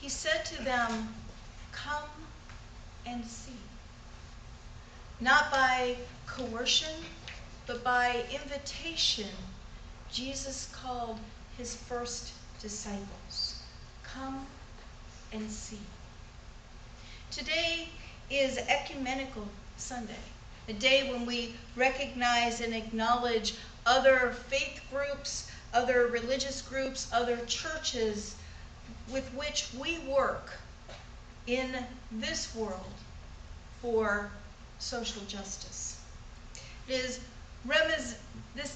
he said to them, "Come and see." Not by coercion, but by invitation, Jesus called his first disciples. Come and see. Today is Ecumenical Sunday, a day when we recognize and acknowledge other faith groups, other religious groups, other churches with which we work in this world for social justice. This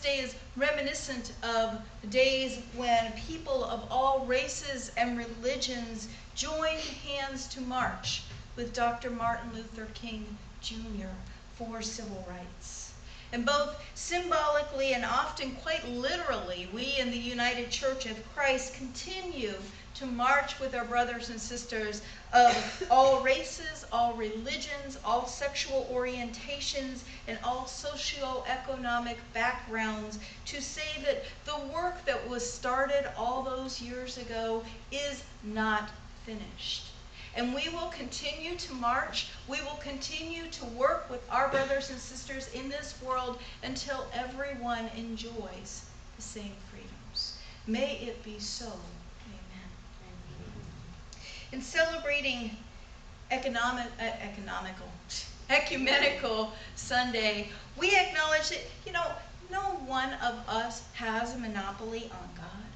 day is reminiscent of days when people of all races and religions joined hands to march with Dr. Martin Luther King Jr. for civil rights. And both symbolically and often quite literally, we in the United Church of Christ continue to march with our brothers and sisters of all races, all religions, all sexual orientations, and all socioeconomic backgrounds to say that the work that was started all those years ago is not finished. And we will continue to march. We will continue to work with our brothers and sisters in this world until everyone enjoys the same freedoms. May it be so. Amen. In celebrating Ecumenical Sunday, we acknowledge that, no one of us has a monopoly on God.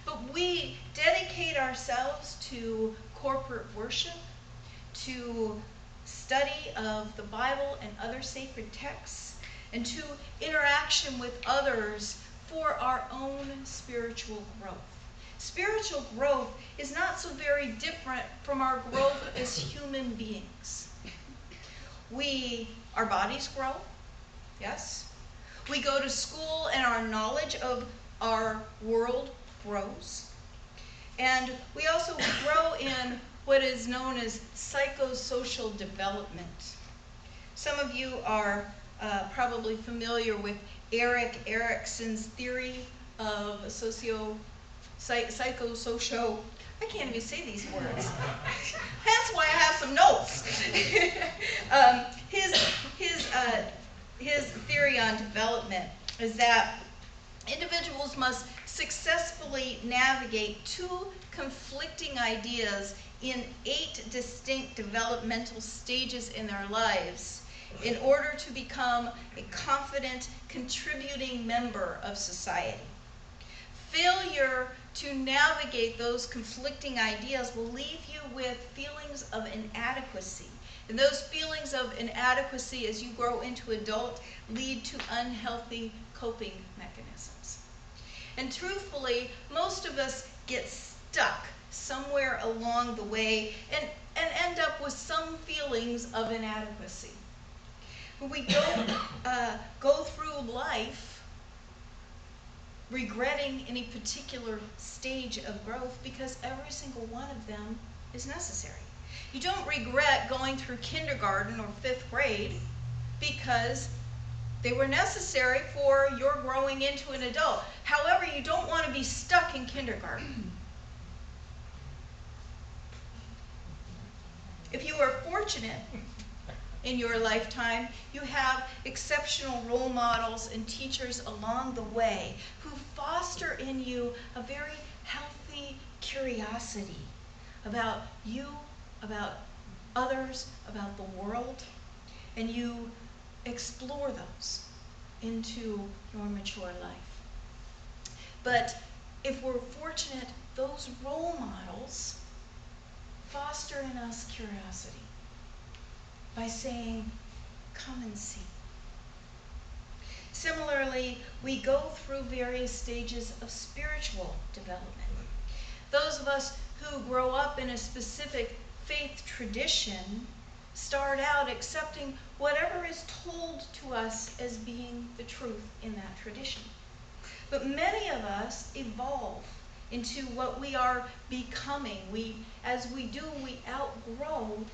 But we dedicate ourselves to corporate worship, to study of the Bible and other sacred texts, and to interaction with others for our own spiritual growth. Spiritual growth is not so very different from our growth as human beings. Our bodies grow, yes. We go to school and our knowledge of our world grows. And we also grow in what is known as psychosocial development. Some of you are probably familiar with Erik Erikson's theory of psychosocial, I can't even say these words. That's why I have some notes. His theory on development is that individuals must successfully navigate two conflicting ideas in 8 distinct developmental stages in their lives in order to become a confident, contributing member of society. Failure to navigate those conflicting ideas will leave you with feelings of inadequacy. And those feelings of inadequacy as you grow into adult lead to unhealthy coping mechanisms. And truthfully, most of us get stuck somewhere along the way and end up with some feelings of inadequacy. We go through life regretting any particular stage of growth because every single one of them is necessary. You don't regret going through kindergarten or 5th grade because they were necessary for your growing into an adult. However, you don't want to be stuck in kindergarten. If you are fortunate in your lifetime, you have exceptional role models and teachers along the way who foster in you a very healthy curiosity about you, about others, about the world, and you explore those into your mature life. But if we're fortunate, those role models foster in us curiosity by saying, "Come and see." Similarly, we go through various stages of spiritual development. Those of us who grow up in a specific faith tradition start out accepting whatever is told to us as being the truth in that tradition. But many of us evolve into what we are becoming. As we do, we outgrow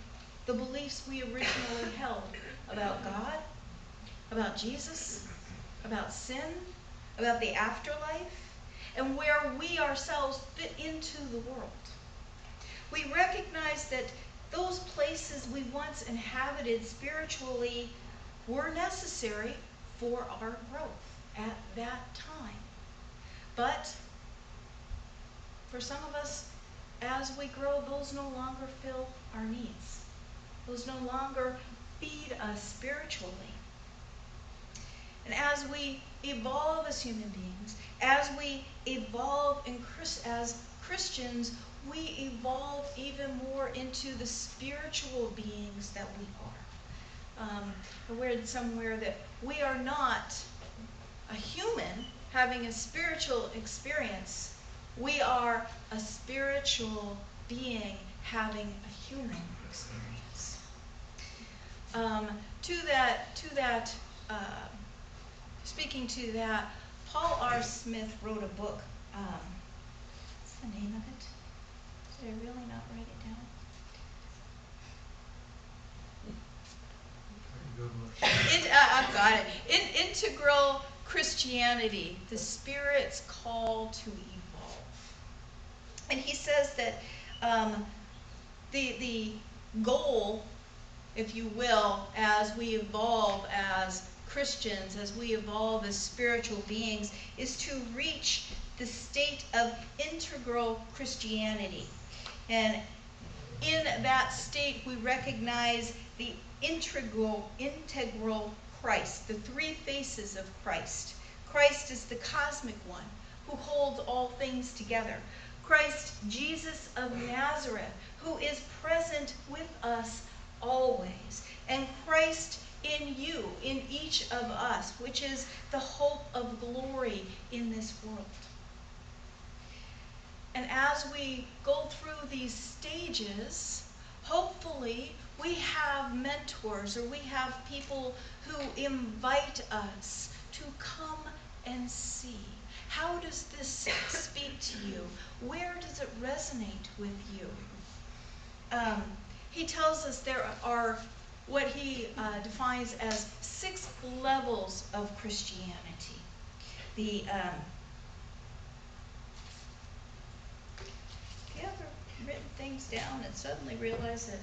the beliefs we originally held about God, about Jesus, about sin, about the afterlife, and where we ourselves fit into the world. We recognize that those places we once inhabited spiritually were necessary for our growth at that time. But for some of us, as we grow, those no longer fill our needs. Those no longer feed us spiritually. And as we evolve as human beings, as we evolve as Christians, we evolve even more into the spiritual beings that we are. I read somewhere that we are not a human having a spiritual experience. We are a spiritual being having a human experience. Speaking to that, Paul R. Smith wrote a book. What's the name of it? Did I really not write it down? I've got it. Integral Christianity, the Spirit's call to evolve. And he says that the goal, if you will, as we evolve as Christians, as we evolve as spiritual beings, is to reach the state of integral Christianity. And in that state, we recognize the integral Christ, the three faces of Christ. Christ is the cosmic one who holds all things together. Christ, Jesus of Nazareth, who is present with us always. And Christ in you, in each of us, which is the hope of glory in this world. And as we go through these stages, hopefully we have mentors, or we have people who invite us to come and see. How does this speak to you? Where does it resonate with you? He tells us there are what he defines as 6 levels of Christianity. If you ever written things down and suddenly realize that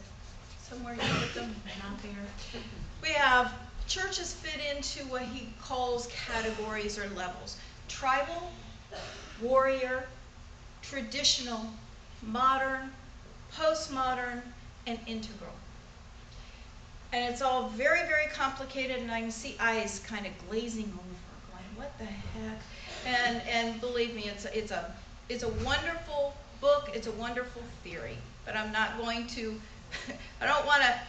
somewhere you put them, they're not there. We have churches fit into what he calls categories or levels: tribal, warrior, traditional, modern, postmodern, and integral. And it's all very, very complicated, and I can see eyes kind of glazing over, going, what the heck? And believe me, it's a wonderful book, it's a wonderful theory, but I'm not going to, I don't want to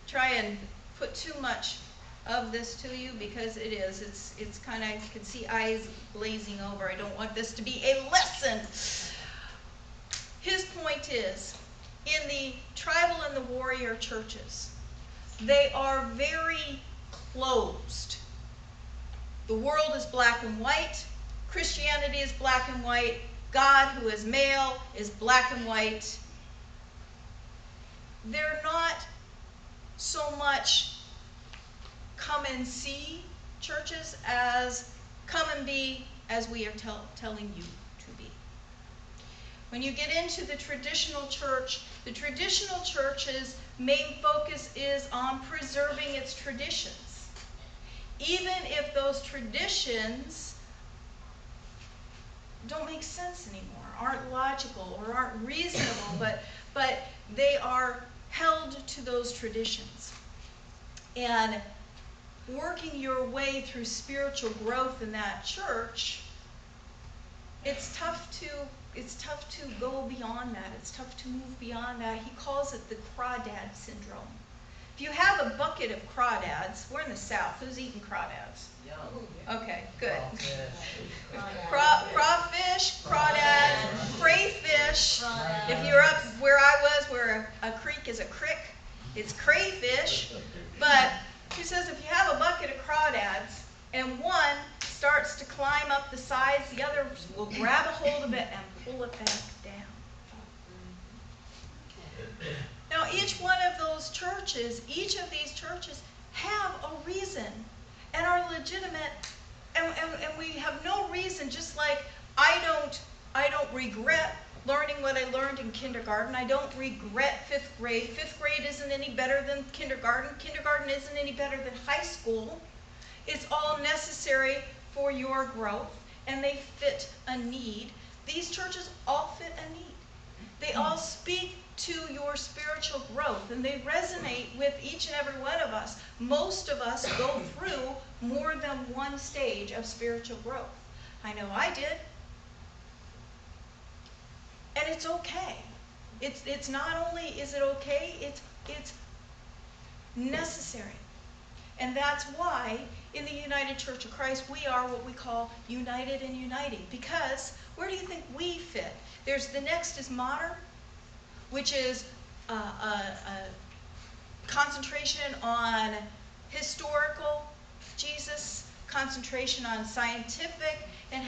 try and put too much of this to you, because it's kind of, you can see eyes glazing over. I don't want this to be a lesson. His point is, in the tribal and the warrior churches, they are very closed. The world is black and white. Christianity is black and white. God, who is male, is black and white. They're not so much come and see churches as come and be as we are telling you to be. When you get into the traditional church's main focus is on preserving its traditions. Even if those traditions don't make sense anymore, aren't logical or aren't reasonable, but they are held to those traditions. And working your way through spiritual growth in that church, it's tough to go beyond that. It's tough to move beyond that. He calls it the crawdad syndrome. If you have a bucket of crawdads, we're in the South. Who's eating crawdads? Okay, good. Crawfish, crawdads, crayfish. If you're up where I was, where a creek is a crick, it's crayfish. But she says if you have a bucket of crawdads and one starts to climb up the sides, the other will grab a hold of it and pull it back down. Now, each one of those churches, each of these churches have a reason and are legitimate, and we have no reason, just like I don't regret learning what I learned in kindergarten. I don't regret 5th grade. 5th grade isn't any better than kindergarten. Kindergarten isn't any better than high school. It's all necessary for your growth, and they fit a need. These churches all fit a need. They all speak to your spiritual growth, and they resonate with each and every one of us. Most of us go through more than one stage of spiritual growth. I know I did. And it's okay. It's not only is it okay, it's necessary. And that's why in the United Church of Christ we are what we call united and uniting. Because where do you think we fit? The next is modern, which is a concentration on historical Jesus, concentration on scientific, and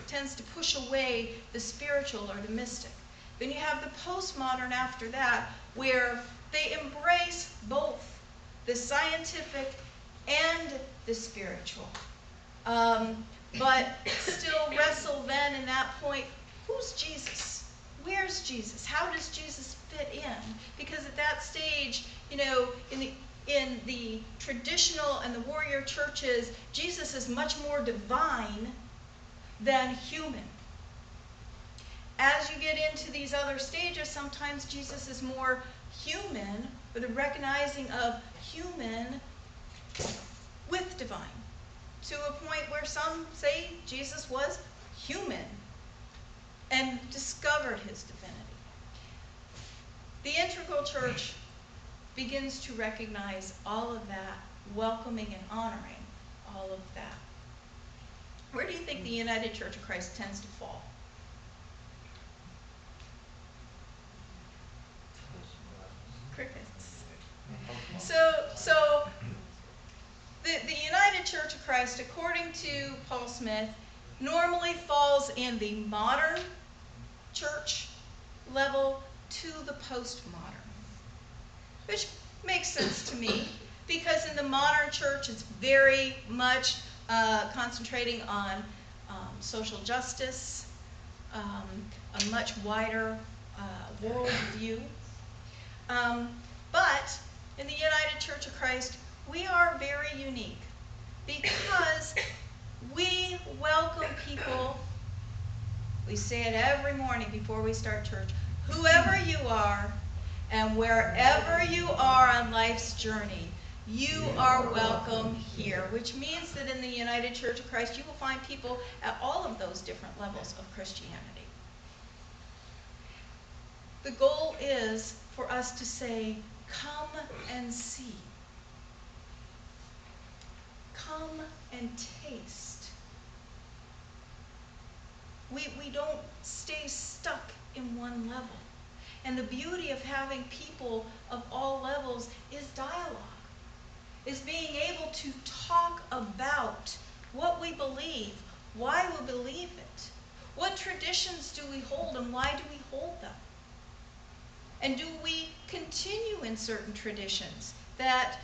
tends to push away the spiritual or the mystic. Then you have the postmodern after that, where they embrace both the scientific and the spiritual. But still wrestle then in that point, who's Jesus? Where's Jesus? How does Jesus fit in? Because at that stage, in the traditional and the warrior churches, Jesus is much more divine than human. As you get into these other stages, sometimes Jesus is more human, with a recognizing of human with divine, to a point where some say Jesus was human and discovered his divinity. The integral church begins to recognize all of that, welcoming and honoring all of that. Where do you think the United Church of Christ tends to fall? Crickets. So the United Church of Christ, according to Paul Smith, normally falls in the modern church level to the postmodern, which makes sense to me, because in the modern church it's very much concentrating on social justice, a much wider world view. But in the United Church of Christ, we are very unique because we welcome people. We say it every morning before we start church. Whoever you are and wherever you are on life's journey, you are welcome here, which means that in the United Church of Christ, you will find people at all of those different levels of Christianity. The goal is for us to say, come and see. Come and taste. We don't stay stuck in one level. And the beauty of having people of all levels is dialogue, is being able to talk about what we believe, why we believe it, what traditions do we hold and why do we hold them, and do we continue in certain traditions that,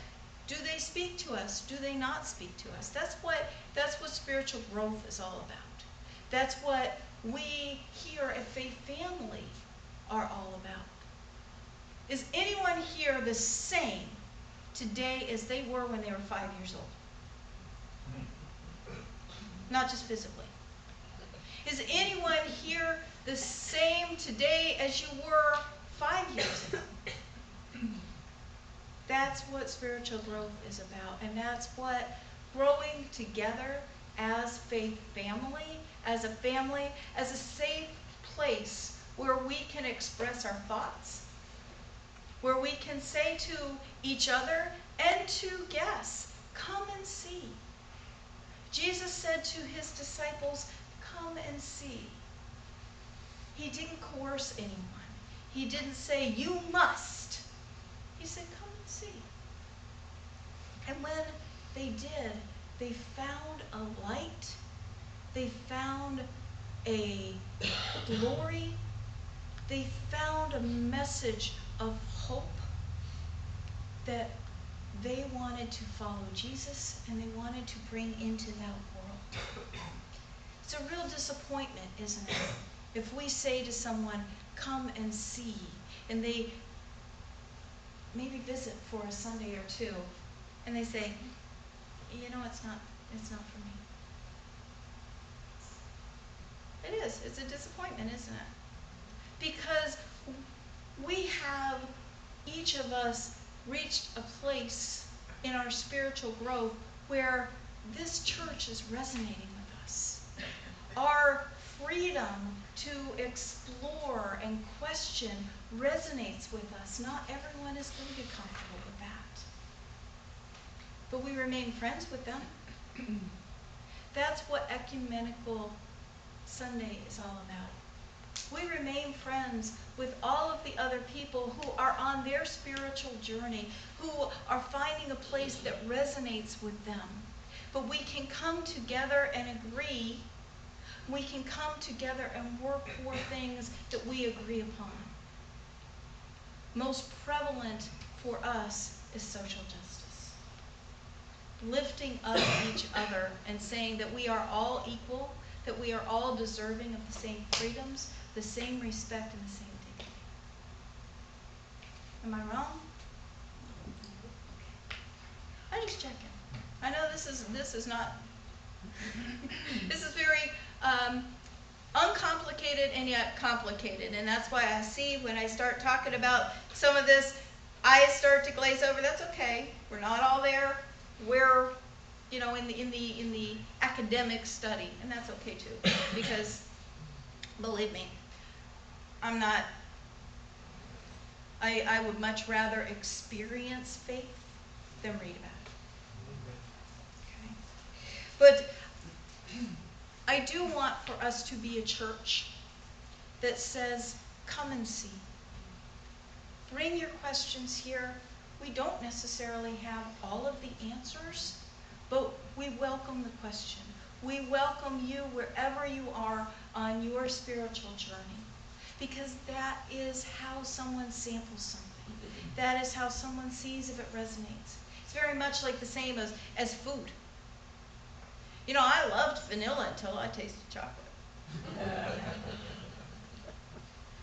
do they speak to us, do they not speak to us? That's what spiritual growth is all about. That's what we here at Faith Family are all about. Is anyone here the same today as they were when they were 5 years old? Not just physically. Is anyone here the same today as you were 5 years ago? That's what spiritual growth is about, and that's what growing together as Faith Family, as a safe place where we can express our thoughts, where we can say to each other and to guests, come and see. Jesus said to his disciples, come and see. He didn't coerce anyone. He didn't say, you must. He said, come and see. And when they did, they found a light. They found a glory. They found a message of hope that they wanted to follow Jesus and they wanted to bring into that world. It's a real disappointment, isn't it? If we say to someone, come and see, and they maybe visit for a Sunday or two, and they say, you know, it's not for me. It is. It's a disappointment, isn't it? Because we have, each of us, reached a place in our spiritual growth where this church is resonating with us. Our freedom to explore and question resonates with us. Not everyone is going to be comfortable with that. But we remain friends with them. That's what Ecumenical Sunday is all about. We remain friends with all of the other people who are on their spiritual journey, who are finding a place that resonates with them. But we can come together and agree. We can come together and work for things that we agree upon. Most prevalent for us is social justice. Lifting up each other and saying that we are all equal, that we are all deserving of the same freedoms, the same respect, and the same dignity. Am I wrong? Okay. I'm just checking. I know this is not, this is very uncomplicated and yet complicated, and that's why I see when I start talking about some of this, eyes start to glaze over. That's okay. We're not all there. We're, you know, in the academic study, and that's okay too, because believe me, I'm not. I would much rather experience faith than read about it. Okay, but I do want for us to be a church that says, come and see. Bring your questions here. We don't necessarily have all of the answers, but we welcome the question. We welcome you wherever you are on your spiritual journey, because that is how someone samples something. That is how someone sees if it resonates. It's very much like the same as food. You know, I loved vanilla until I tasted chocolate.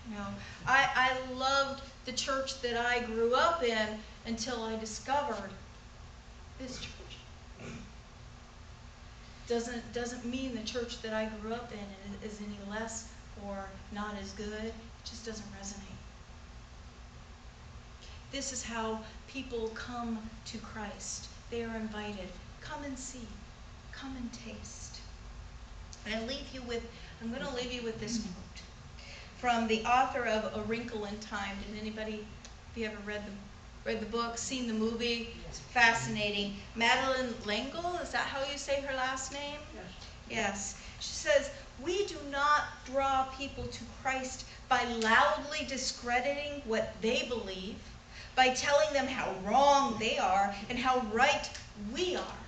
You know, I loved the church that I grew up in until I discovered this church. Doesn't mean the church that I grew up in is any less or not as good. It just doesn't resonate. This is how people come to Christ. They are invited. Come and see. Come and taste. And I'm going to leave you with this quote from the author of A Wrinkle in Time. Did anybody, have you ever read the book, seen the movie? It's fascinating. Madeleine L'Engle, is that how you say her last name? Yes. She says, we do not draw people to Christ by loudly discrediting what they believe, by telling them how wrong they are and how right we are,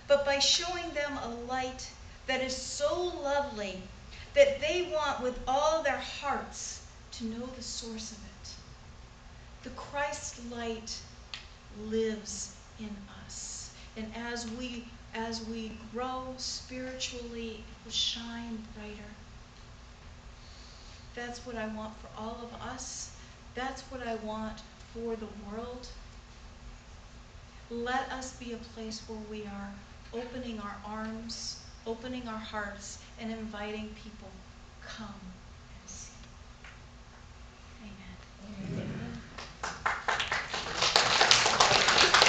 but by showing them a light that is so lovely that they want with all their hearts to know the source of it. The Christ light lives in us, and as we grow spiritually, it will shine brighter. That's what I want for all of us. That's what I want for the world. Let us be a place where we are opening our arms, opening our hearts, and inviting people, come.